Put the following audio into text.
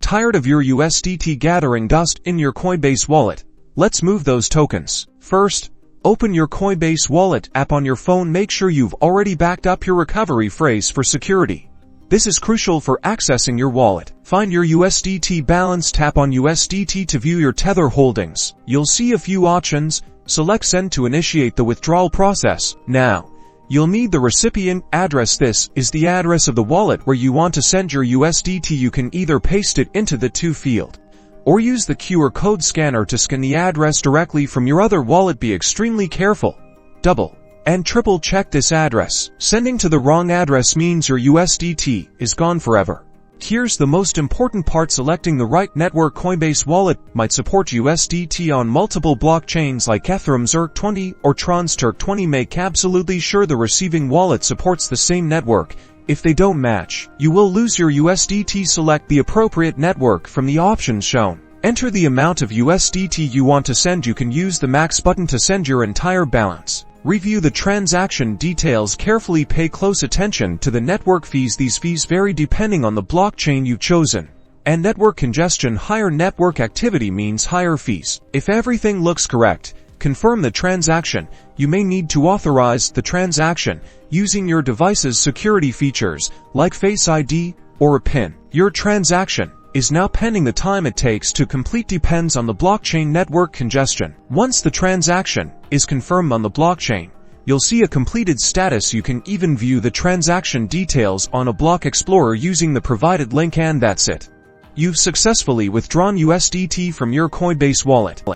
Tired of your USDT gathering dust in your Coinbase wallet? Let's move those tokens. First, open your Coinbase Wallet app on your phone. Make sure you've already backed up your recovery phrase for security. This is crucial for accessing your wallet. Find your USDT balance, tap on USDT to view your Tether holdings. You'll see a few options. Select Send to initiate the withdrawal process. Now, you'll need the recipient address. This is the address of the wallet where you want to send your USDT. You can either paste it into the to field or use the QR code scanner to scan the address directly from your other wallet. Be extremely careful. Double and triple check this address. Sending to the wrong address means your USDT is gone forever. Here's the most important part: selecting the right network. Coinbase Wallet might support USDT on multiple blockchains like Ethereum ERC-20 or Tron TRC-20. Make absolutely sure the receiving wallet supports the same network. If they don't match, you will lose your USDT. Select the appropriate network from the options shown. Enter the amount of USDT you want to send. You can use the max button to send your entire balance. Review the transaction details carefully. Pay close attention to the network fees. These fees vary depending on the blockchain you've chosen. And network congestion. Higher network activity means higher fees. If everything looks correct, confirm the transaction. You may need to authorize the transaction using your device's security features like Face ID or a PIN. Your transaction is now pending. The time it takes to complete depends on the blockchain network congestion. Once the transaction is confirmed on the blockchain, you'll see a completed status. You can even view the transaction details on a block explorer using the provided link, and that's it. You've successfully withdrawn USDT from your Coinbase wallet.